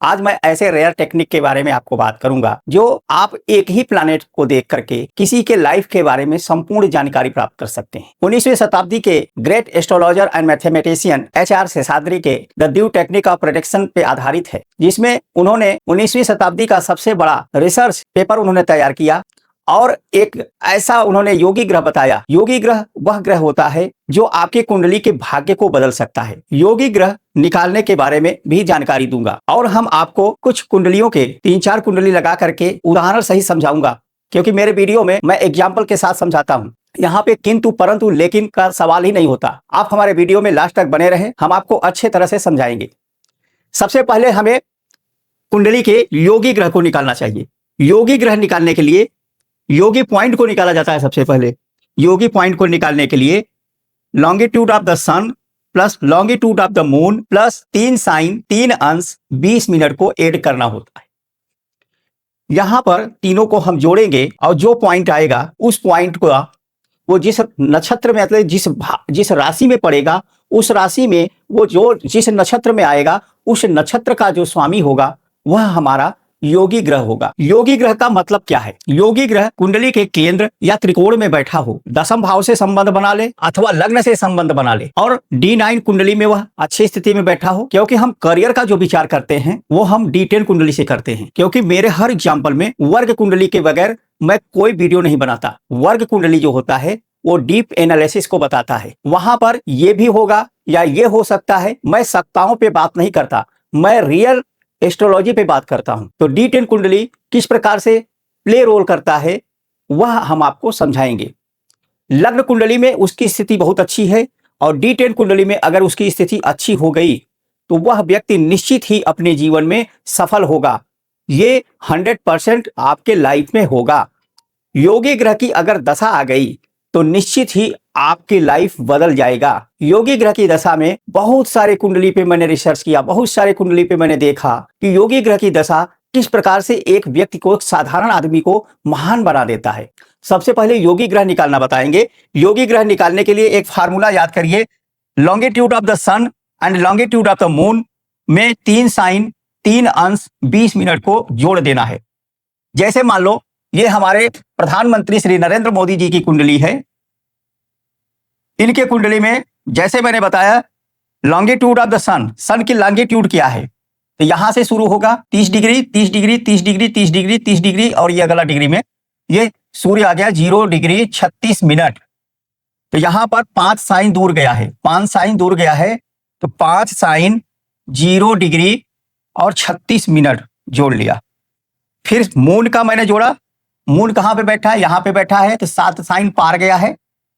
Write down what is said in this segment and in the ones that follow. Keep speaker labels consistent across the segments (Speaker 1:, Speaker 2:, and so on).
Speaker 1: आज मैं ऐसे रेयर टेक्निक के बारे में आपको बात करूंगा जो आप एक ही प्लैनेट को देख करके किसी के लाइफ के बारे में संपूर्ण जानकारी प्राप्त कर सकते हैं। 19वीं शताब्दी के great astrologer and mathematician H R. Seshadri के the due technique of prediction पे आधारित है, जिसमें उन्होंने 19वीं शताब्दी का सबसे बड़ा रिसर्च पेपर उन्होंने तैयार किया और एक ऐसा उन्होंने योगी ग्रह बताया। योगी ग्रह वह ग्रह होता है जो आपके कुंडली के भाग्य को बदल सकता है। योगी ग्रह निकालने के बारे में भी जानकारी दूंगा और हम आपको कुछ कुंडलियों के 3-4 कुंडली लगा करके उदाहरण सही समझाऊंगा, क्योंकि मेरे वीडियो में मैं एग्जाम्पल के साथ समझाता हूँ। यहाँ पे किंतु परंतु लेकिन का सवाल ही नहीं होता। आप हमारे वीडियो में लास्ट तक बने रहें, हम आपको अच्छे तरह से समझाएंगे। सबसे पहले हमें कुंडली के योगी ग्रह को निकालना चाहिए। योगी ग्रह निकालने के लिए योगी पॉइंट को निकाला जाता है। सबसे पहले योगी पॉइंट को निकालने के लिए longitude of the sun plus longitude of the moon plus 3 sign 3 अंश 20 मिनट को ऐड करना होता है। यहां पर तीनों को हम जोड़ेंगे और जो पॉइंट आएगा उस पॉइंट को वो जिस नक्षत्र में मतलब जिस राशि में पड़ेगा उस राशि में वो जो जिस नक्षत्र में आएगा उस नक्षत्र का जो स्वामी होगा वह हमारा योगी ग्रह होगा। योगी ग्रह का मतलब क्या है? योगी ग्रह कुंडली के केंद्र या त्रिकोण में बैठा हो, दशम भाव से संबंध बना ले अथवा लग्न से संबंध बना ले और D9 कुंडली में वह अच्छी स्थिति में बैठा हो। क्योंकि हम करियर का जो विचार करते हैं वो हम D10 कुंडली से करते हैं, क्योंकि मेरे हर एग्जाम्पल में वर्ग कुंडली के बगैर मैं कोई वीडियो नहीं बनाता। वर्ग कुंडली जो होता है वो डीप एनालिसिस को बताता है। वहां पर ये भी होगा या ये हो सकता है। मैं सत्ताओं पे बात नहीं करता, मैं रियल एस्ट्रोलॉजी पे बात करता हूं। तो D10 कुंडली किस प्रकार से प्ले रोल करता है वह हम आपको समझाएंगे। लग्न कुंडली में उसकी स्थिति बहुत अच्छी है और D10 कुंडली में अगर उसकी स्थिति अच्छी हो गई तो वह व्यक्ति निश्चित ही अपने जीवन में सफल होगा। ये 100% आपके लाइफ में होगा। योगी ग्रह की अगर दशा आ गई तो निश्चित ही आपकी लाइफ बदल जाएगा। योगी ग्रह की दशा में बहुत सारे कुंडली पे मैंने रिसर्च किया, बहुत सारे कुंडली पे मैंने देखा कि योगी ग्रह की दशा किस प्रकार से एक व्यक्ति को, एक साधारण आदमी को महान बना देता है। सबसे पहले योगी ग्रह निकालना बताएंगे। योगी ग्रह निकालने के लिए एक फार्मूला याद करिए। Longitude of the sun and longitude of the moon में 3 साइन 3 अंश 20 मिनट को जोड़ देना है। जैसे मान लो ये हमारे प्रधानमंत्री श्री नरेंद्र मोदी जी की कुंडली है। इनके कुंडली में जैसे मैंने बताया लॉन्गिट्यूड ऑफ द सन की लॉन्गिट्यूड क्या है, तो यहां से शुरू होगा 30 degree 30 degree 30 degree 30 degree 30 degree और ये अगला डिग्री में ये सूर्य आ गया 0 डिग्री 36 मिनट। तो यहां पर 5 साइन दूर गया है, 5 साइन दूर गया है तो 5 साइन 0 डिग्री और 36 मिनट जोड़ लिया। फिर मून का मैंने जोड़ा। मून कहां पे बैठा है? यहां पे बैठा है तो 7 साइन पार गया है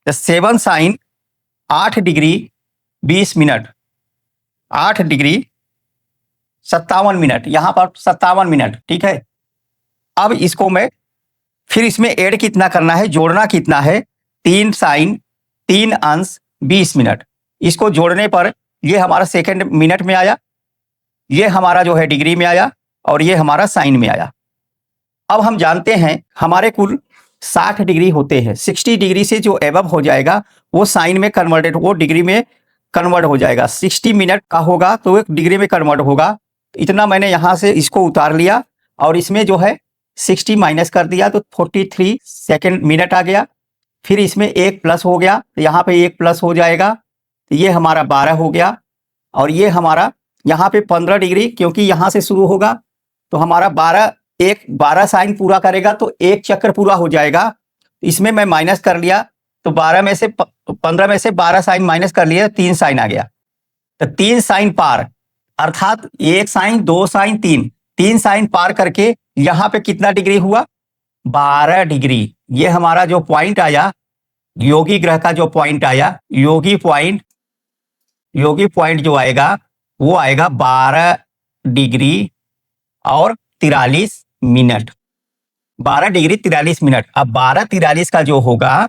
Speaker 1: तो 7 sign 8 degree 20 minute 8 degree 57 minute, यहां पर 57 मिनट। ठीक है, अब इसको मैं फिर इसमें ऐड कितना करना है, जोड़ना कितना है? 3 साइन 3 अंश 20 मिनट। इसको जोड़ने पर ये हमारा सेकंड मिनट में आया, ये हमारा जो है डिग्री में आया और ये हमारा साइन में आया। अब हम जानते हैं हमारे कुल 60 डिग्री होते हैं। 60 डिग्री से जो एबव हो जाएगा वो साइन में कन्वर्टेड, वो डिग्री में कन्वर्ट हो जाएगा। 60 मिनट का होगा तो एक डिग्री में कन्वर्ट होगा। इतना मैंने यहाँ से इसको उतार लिया और इसमें जो है 60 माइनस कर दिया तो 43 सेकेंड मिनट आ गया। फिर इसमें 1 प्लस हो गया तो यहाँ पे 1 प्लस हो जाएगा तो ये हमारा 12 हो गया और ये हमारा यहाँ पे 15 डिग्री, क्योंकि यहाँ से शुरू होगा तो हमारा 12 साइन पूरा करेगा तो 1 चक्कर पूरा हो जाएगा। इसमें मैं माइनस कर लिया तो 15 में से 12 साइन माइनस कर लिया, 3 साइन आ गया तो 3 साइन पार, अर्थात 1 साइन 2 साइन 3 साइन पार करके यहाँ पे कितना डिग्री हुआ? 12 डिग्री। ये हमारा जो पॉइंट आया, योगी ग्रह का जो पॉइंट आया, योगी पॉइंट जो आएगा वो आएगा 12 डिग्री और 43 मिनट। 12 degree 43 minute. अब 12-43 का जो होगा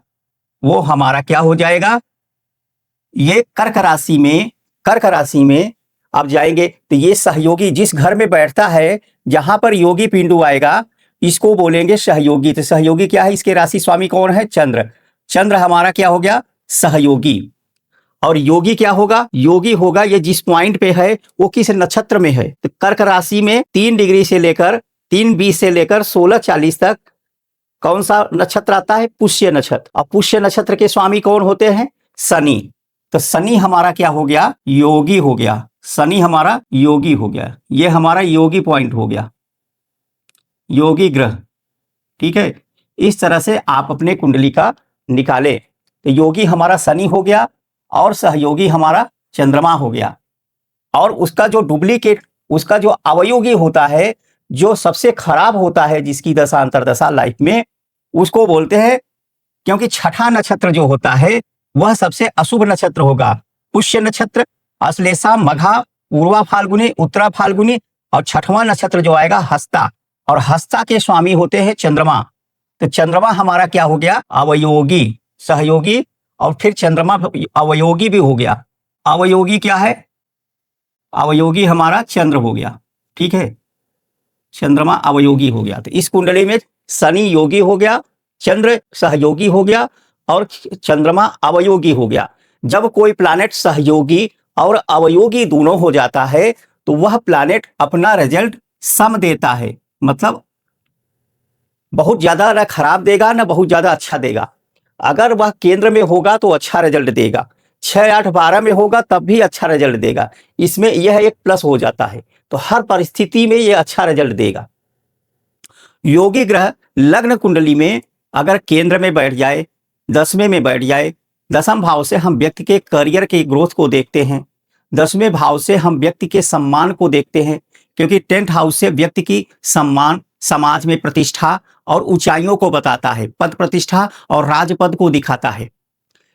Speaker 1: वो हमारा क्या हो जाएगा? ये कर्क राशि में अब जाएंगे तो ये सहयोगी जिस घर में बैठता है, जहां पर योगी पिंडू आएगा इसको बोलेंगे सहयोगी। तो सहयोगी क्या है? इसके राशि स्वामी कौन है? चंद्र। चंद्र हमारा क्या हो गया? सहयोगी। और योगी क्या होगा? योगी होगा ये जिस पॉइंट पे है वो किस नक्षत्र में है। तो कर्क राशि में 3 डिग्री से लेकर 3:20 से लेकर 16:40 तक कौन सा नक्षत्र आता है? पुष्य नक्षत्र। और पुष्य नक्षत्र के स्वामी कौन होते हैं? शनि। तो शनि हमारा क्या हो गया? योगी हो गया। शनि हमारा योगी हो गया, ये हमारा योगी पॉइंट हो गया, योगी ग्रह। ठीक है, इस तरह से आप अपने कुंडली का निकाले। तो योगी हमारा शनि हो गया और सहयोगी हमारा चंद्रमा हो गया। और उसका जो डुप्लीकेट, उसका जो अवयोगी होता है, जो सबसे खराब होता है जिसकी दशा अंतरदशा लाइफ में, उसको बोलते हैं, क्योंकि छठा नक्षत्र जो होता है वह सबसे अशुभ नक्षत्र होगा। पुष्य नक्षत्र, अश्लेषा, मघा, पूर्वा फाल्गुनी, उत्तरा फाल्गुनी, और छठवां नक्षत्र जो आएगा हस्ता, और हस्ता के स्वामी होते हैं चंद्रमा। तो चंद्रमा हमारा क्या हो गया? अवयोगी, सहयोगी, और फिर चंद्रमा अवयोगी भी हो गया। अवयोगी क्या है? अवयोगी हमारा चंद्र हो गया। ठीक है, चंद्रमा अवयोगी हो गया। तो इस कुंडली में शनि योगी हो गया, चंद्र सहयोगी हो गया और चंद्रमा अवयोगी हो गया। जब कोई प्लैनेट सहयोगी और अवयोगी दोनों हो जाता है तो वह प्लैनेट अपना रिजल्ट सम देता है, मतलब बहुत ज्यादा ना खराब देगा ना बहुत ज्यादा अच्छा देगा। अगर वह केंद्र में होगा तो अच्छा रिजल्ट देगा, 6, 8, 12 में होगा तब भी अच्छा रिजल्ट देगा। इसमें यह एक प्लस हो जाता है, तो हर परिस्थिति में यह अच्छा रिजल्ट देगा। योगी ग्रह लग्न कुंडली में अगर केंद्र में बैठ जाए, 10वें में बैठ जाए, 10वें भाव से हम व्यक्ति के करियर की ग्रोथ को देखते हैं, 10वें भाव से हम व्यक्ति के सम्मान को देखते हैं, क्योंकि 10th हाउस से व्यक्ति की सम्मान, समाज में प्रतिष्ठा और ऊंचाइयों को बताता है, पद प्रतिष्ठा और राजपद को दिखाता है।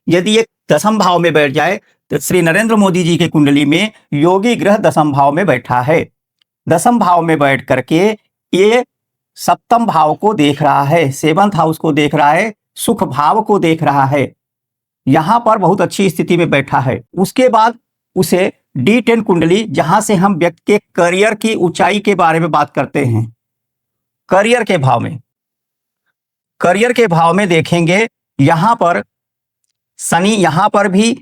Speaker 1: यदि एक 10वें भाव में बैठ जाए तो श्री नरेंद्र मोदी जी के कुंडली में योगी ग्रह 10वें भाव में बैठा है। 10वें भाव में बैठ करके ये 7वें भाव को देख रहा है, 7th हाउस को देख रहा है, सुख भाव को देख रहा है, यहां पर बहुत अच्छी स्थिति में बैठा है। उसके बाद उसे D10 कुंडली, जहां से हम व्यक्ति के करियर की ऊंचाई के बारे में बात करते हैं, करियर के भाव में, करियर के भाव में देखेंगे, यहां पर शनि यहां पर भी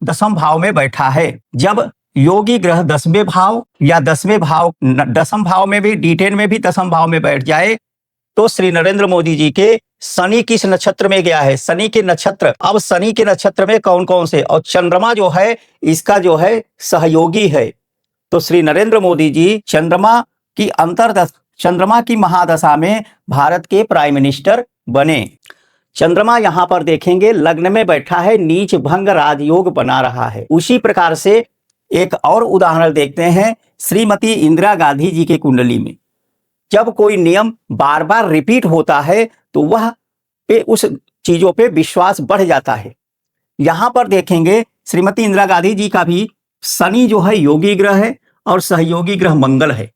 Speaker 1: 10वें भाव में बैठा है। जब योगी ग्रह 10वें भाव या 10वें भाव, 10वें भाव में भी, D10 में भी 10वें भाव में बैठ जाए तो श्री नरेंद्र मोदी जी के शनि किस नक्षत्र में गया है? शनि के नक्षत्र। अब शनि के नक्षत्र में कौन कौन से, और चंद्रमा जो है इसका जो है सहयोगी है। तो श्री नरेंद्र मोदी जी चंद्रमा की महादशा में भारत के प्राइम मिनिस्टर बने। चंद्रमा यहां पर देखेंगे लग्न में बैठा है, नीच भंग राजयोग बना रहा है। उसी प्रकार से एक और उदाहरण देखते हैं श्रीमती इंदिरा गांधी जी के कुंडली में। जब कोई नियम बार बार रिपीट होता है तो वह पे उस चीजों पे विश्वास बढ़ जाता है। यहां पर देखेंगे श्रीमती इंदिरा गांधी जी का भी शनि जो है योगी ग्रह है और सहयोगी ग्रह मंगल है।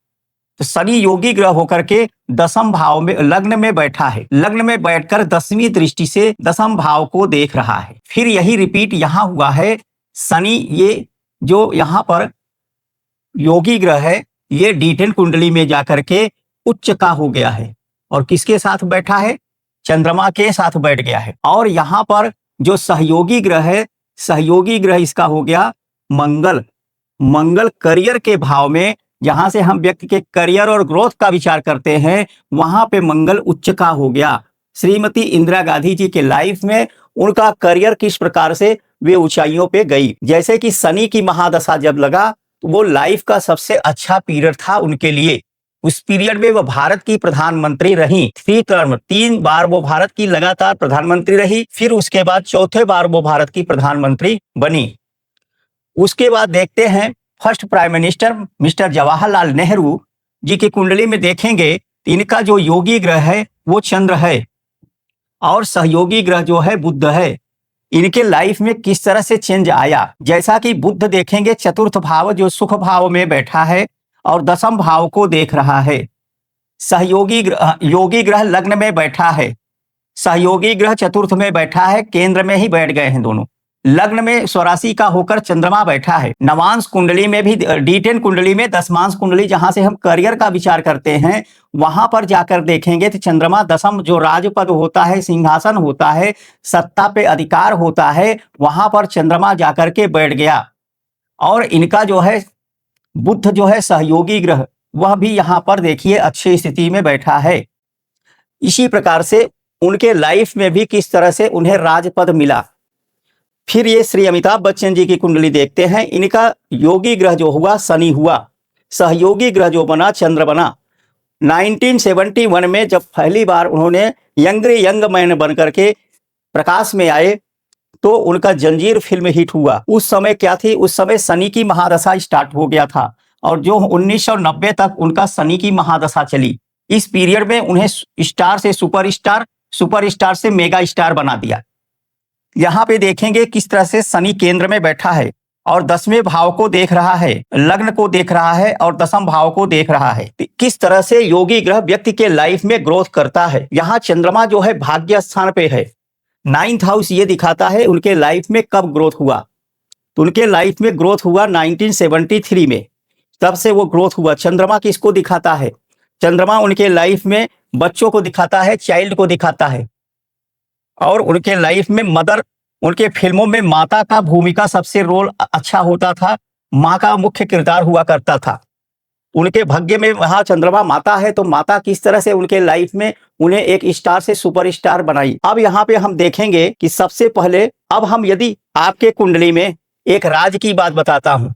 Speaker 1: तो शनि योगी ग्रह होकर के 10वें भाव में लग्न में बैठा है, लग्न में बैठकर 10वीं दृष्टि से 10वें भाव को देख रहा है। फिर यही रिपीट यहां हुआ है। शनि ये जो यहां पर योगी ग्रह है ये D10 कुंडली में जाकर के उच्च का हो गया है, और किसके साथ बैठा है? चंद्रमा के साथ बैठ गया है। और यहां पर जो सहयोगी ग्रह है, सहयोगी ग्रह इसका हो गया मंगल। मंगल करियर के भाव में, जहां से हम व्यक्ति के करियर और ग्रोथ का विचार करते हैं, वहां पे मंगल उच्च का हो गया। श्रीमती इंदिरा गांधी जी के लाइफ में उनका करियर किस प्रकार से वे ऊंचाइयों पे गई। जैसे कि शनि की महादशा जब लगा तो वो लाइफ का सबसे अच्छा पीरियड था उनके लिए। उस पीरियड में वो भारत की प्रधानमंत्री रही, 3 टर्म, 3 बार वो भारत की लगातार प्रधानमंत्री रही। फिर उसके बाद 4थे बार वो भारत की प्रधानमंत्री बनी। उसके बाद देखते हैं first prime minister mister Jawaharlal Nehru ji की कुंडली में देखेंगे, इनका जो योगी ग्रह है वो चंद्र है और सहयोगी ग्रह जो है बुध है। इनके लाइफ में किस तरह से चेंज आया, जैसा कि बुध देखेंगे 4th भाव जो सुख भाव में बैठा है और 10वें भाव को देख रहा है। सहयोगी ग्रह, योगी ग्रह लग्न में बैठा है, सहयोगी ग्रह 4th में बैठा है, केंद्र में ही बैठ गए हैं दोनों। लग्न में स्वराशि का होकर चंद्रमा बैठा है। नवांश कुंडली में भी D10 कुंडली में दशमांश कुंडली जहां से हम करियर का विचार करते हैं, वहां पर जाकर देखेंगे तो चंद्रमा दशम जो राजपद होता है, सिंहासन होता है, सत्ता पे अधिकार होता है, वहां पर चंद्रमा जाकर के बैठ गया। और इनका जो है बुध जो है सहयोगी ग्रह, वह भी यहां पर देखिए अच्छी स्थिति में बैठा है। इसी प्रकार से उनके लाइफ में भी किस तरह से उन्हें राजपद मिला। फिर ये श्री अमिताभ बच्चन जी की कुंडली देखते हैं। इनका योगी ग्रह जो हुआ शनि हुआ, सहयोगी ग्रह जो बना चंद्र बना। 1971 में जब पहली बार उन्होंने यंग मैन बन करके प्रकाश में आए तो उनका जंजीर फिल्म हिट हुआ। उस समय क्या थी, उस समय शनि की महादशा स्टार्ट हो गया था और जो 1990 तक उनका शनि की महादशा चली। इस पीरियड में उन्हें स्टार से सुपरस्टार, सुपरस्टार से मेगा स्टार बना दिया। यहाँ पे देखेंगे किस तरह से शनि केंद्र में बैठा है और 10वें भाव को देख रहा है, लग्न को देख रहा है और 10म भाव को देख रहा है। किस तरह से योगी ग्रह व्यक्ति के लाइफ में ग्रोथ करता है। यहाँ चंद्रमा जो है भाग्य स्थान पे है। 9th हाउस ये दिखाता है उनके लाइफ में कब ग्रोथ हुआ। तो उनके लाइफ में ग्रोथ हुआ 1973 में, तब से वो ग्रोथ हुआ। चंद्रमा किसको दिखाता है, चंद्रमा उनके लाइफ में बच्चों को दिखाता है, चाइल्ड को दिखाता है। और उनके लाइफ में मदर, उनके फिल्मों में माता का भूमिका सबसे रोल अच्छा होता था, माँ का मुख्य किरदार हुआ करता था। उनके भाग्य में वहां चंद्रमा माता है, तो माता किस तरह से उनके लाइफ में उन्हें एक स्टार से सुपरस्टार बनाई। अब यहाँ पे हम देखेंगे कि सबसे पहले अब हम यदि आपके कुंडली में एक राज की बात बताता हूं।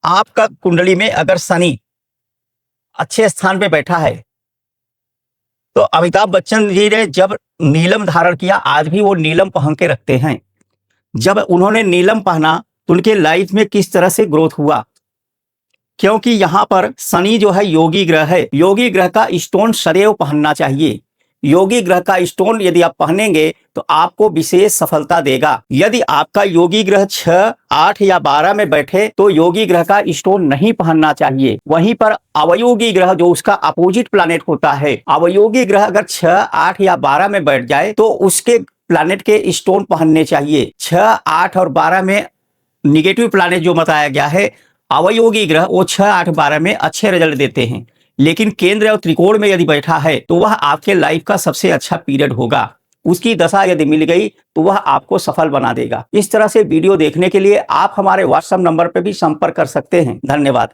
Speaker 1: आपका कुंडली में अगर शनि अच्छे स्थान पे बैठा है तो अमिताभ बच्चन जी ने जब नीलम धारण किया, आज भी वो नीलम पहन के रखते हैं। जब उन्होंने नीलम पहना तो उनके लाइफ में किस तरह से ग्रोथ हुआ, क्योंकि यहाँ पर शनि जो है योगी ग्रह है। योगी ग्रह का स्टोन सदैव पहनना चाहिए। योगी ग्रह का स्टोन यदि आप पहनेंगे तो आपको विशेष सफलता देगा। यदि आपका योगी ग्रह 6, 8 या 12 में बैठे तो योगी ग्रह का स्टोन नहीं पहनना चाहिए। वहीं पर अवयोगी ग्रह जो उसका अपोजिट प्लैनेट होता है, अवयोगी ग्रह अगर 6, 8 या 12 में बैठ जाए तो उसके प्लैनेट के स्टोन पहनने चाहिए। 6, 8 और 12 में निगेटिव प्लैनेट जो बताया गया है, अवयोगी ग्रह वो 6, 8, 12 में अच्छे रिजल्ट देते हैं। लेकिन केंद्र और त्रिकोण में यदि बैठा है तो वह आपके लाइफ का सबसे अच्छा पीरियड होगा। उसकी दशा यदि मिल गई तो वह आपको सफल बना देगा। इस तरह से वीडियो देखने के लिए आप हमारे व्हाट्सएप नंबर पर भी संपर्क कर सकते हैं। धन्यवाद।